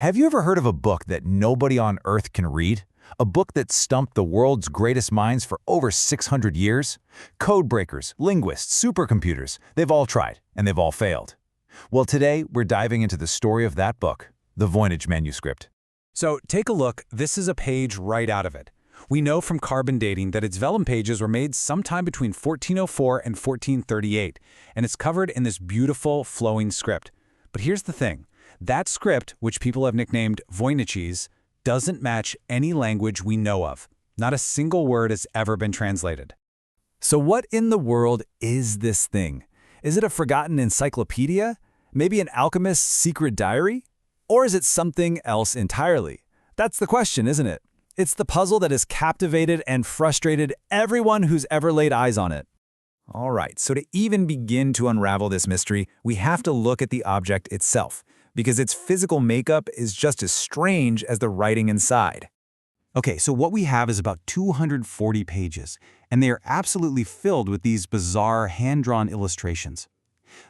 Have you ever heard of a book that nobody on Earth can read? A book that stumped the world's greatest minds for over 600 years? Codebreakers, linguists, supercomputers, they've all tried, and they've all failed. Well, today, we're diving into the story of that book, the Voynich Manuscript. So take a look, this is a page right out of it. We know from carbon dating that its vellum pages were made sometime between 1404 and 1438, and it's covered in this beautiful, flowing script. But here's the thing. That script, which people have nicknamed Voynichese, doesn't match any language we know of. Not a single word has ever been translated. So what in the world is this thing? Is it a forgotten encyclopedia? Maybe an alchemist's secret diary? Or is it something else entirely? That's the question, isn't it? It's the puzzle that has captivated and frustrated everyone who's ever laid eyes on it. All right, so to even begin to unravel this mystery, we have to look at the object itself, because its physical makeup is just as strange as the writing inside. Okay, so what we have is about 240 pages, and they are absolutely filled with these bizarre hand-drawn illustrations.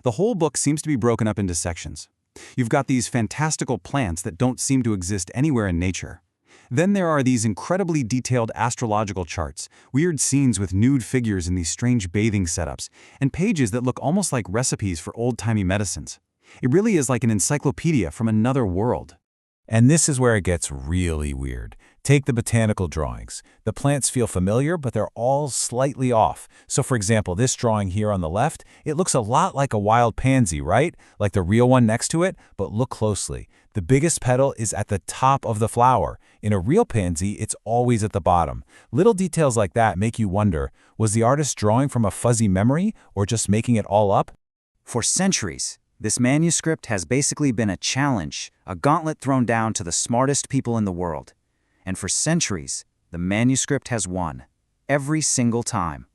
The whole book seems to be broken up into sections. You've got these fantastical plants that don't seem to exist anywhere in nature. Then there are these incredibly detailed astrological charts, weird scenes with nude figures in these strange bathing setups, and pages that look almost like recipes for old-timey medicines. It really is like an encyclopedia from another world. And this is where it gets really weird. Take the botanical drawings. The plants feel familiar, but they're all slightly off. So for example, this drawing here on the left, it looks a lot like a wild pansy, right? Like the real one next to it, but look closely. The biggest petal is at the top of the flower. In a real pansy, it's always at the bottom. Little details like that make you wonder, was the artist drawing from a fuzzy memory or just making it all up? For centuries, this manuscript has basically been a challenge, a gauntlet thrown down to the smartest people in the world. And for centuries, the manuscript has won, every single time.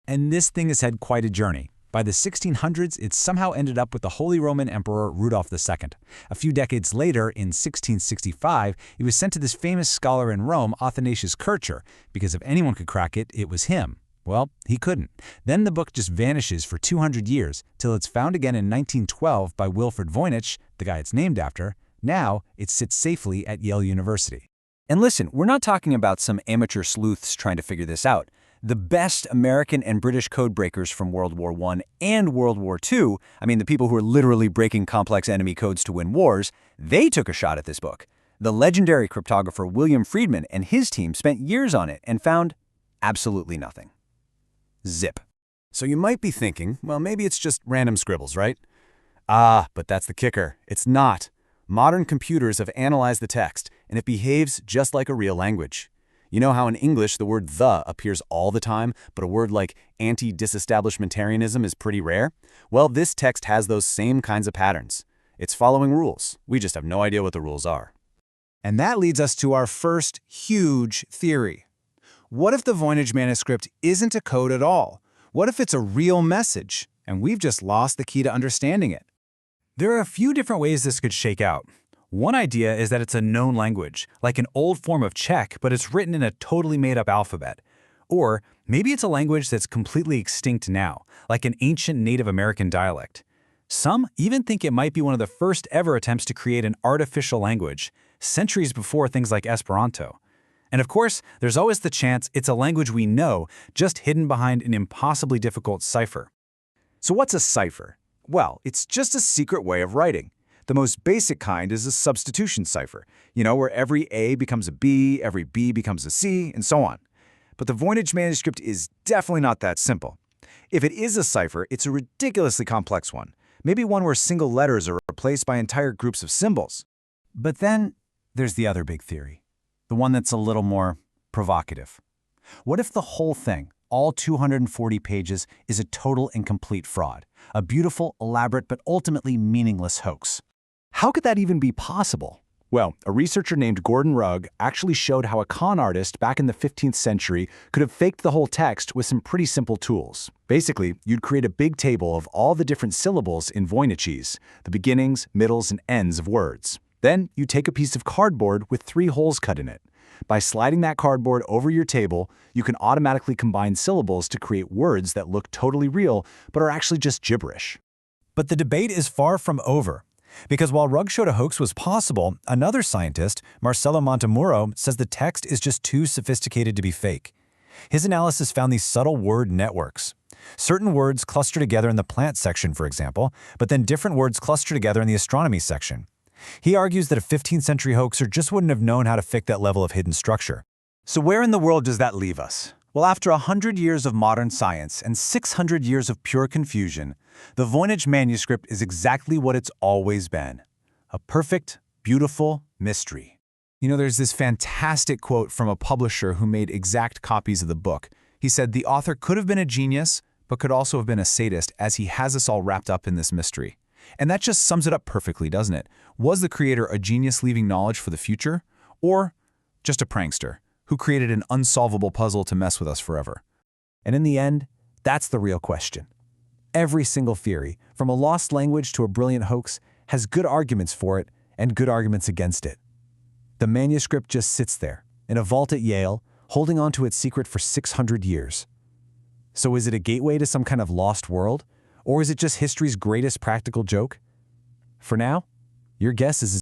And this thing has had quite a journey. By the 1600s, it somehow ended up with the Holy Roman Emperor Rudolf II. A few decades later, in 1665, it was sent to this famous scholar in Rome, Athanasius Kircher, because if anyone could crack it, it was him. Well, he couldn't. Then the book just vanishes for 200 years, till it's found again in 1912 by Wilfrid Voynich, the guy it's named after. Now, it sits safely at Yale University. And listen, we're not talking about some amateur sleuths trying to figure this out. The best American and British codebreakers from World War I and World War II, the people who are literally breaking complex enemy codes to win wars, they took a shot at this book. The legendary cryptographer William Friedman and his team spent years on it and found absolutely nothing. Zip. So you might be thinking, well, maybe it's just random scribbles, right? But that's the kicker. It's not. Modern computers have analyzed the text, and it behaves just like a real language. You know how in English the word the appears all the time, but a word like anti-disestablishmentarianism is pretty rare? Well, this text has those same kinds of patterns. It's following rules. We just have no idea what the rules are. And that leads us to our first huge theory. What if the Voynich manuscript isn't a code at all? What if it's a real message, and we've just lost the key to understanding it? There are a few different ways this could shake out. One idea is that it's a known language, like an old form of Czech, but it's written in a totally made-up alphabet. Or maybe it's a language that's completely extinct now, like an ancient Native American dialect. Some even think it might be one of the first ever attempts to create an artificial language, centuries before things like Esperanto. And of course, there's always the chance it's a language we know, just hidden behind an impossibly difficult cipher. So what's a cipher? Well, it's just a secret way of writing. The most basic kind is a substitution cipher, where every A becomes a B, every B becomes a C, and so on. But the Voynich manuscript is definitely not that simple. If it is a cipher, it's a ridiculously complex one, maybe one where single letters are replaced by entire groups of symbols. But then there's the other big theory, the one that's a little more provocative. What if the whole thing, all 240 pages, is a total and complete fraud, a beautiful, elaborate, but ultimately meaningless hoax? How could that even be possible? Well, a researcher named Gordon Rugg actually showed how a con artist back in the 15th century could have faked the whole text with some pretty simple tools. Basically, you'd create a big table of all the different syllables in Voynichese, the beginnings, middles, and ends of words. Then you take a piece of cardboard with 3 holes cut in it. By sliding that cardboard over your table, you can automatically combine syllables to create words that look totally real, but are actually just gibberish. But the debate is far from over. Because while Rugg showed a hoax was possible, another scientist, Marcelo Montemuro, says the text is just too sophisticated to be fake. His analysis found these subtle word networks. Certain words cluster together in the plant section, for example, but then different words cluster together in the astronomy section. He argues that a 15th century hoaxer just wouldn't have known how to fake that level of hidden structure. So where in the world does that leave us? Well, after 100 years of modern science and 600 years of pure confusion, the Voynich Manuscript is exactly what it's always been: a perfect, beautiful mystery. You know, there's this fantastic quote from a publisher who made exact copies of the book. He said, "The author could have been a genius, but could also have been a sadist, as he has us all wrapped up in this mystery." And that just sums it up perfectly, doesn't it? Was the creator a genius leaving knowledge for the future? Or just a prankster who created an unsolvable puzzle to mess with us forever? And in the end, that's the real question. Every single theory, from a lost language to a brilliant hoax, has good arguments for it and good arguments against it. The manuscript just sits there, in a vault at Yale, holding on to its secret for 600 years. So is it a gateway to some kind of lost world? Or is it just history's greatest practical joke? For now, your guess is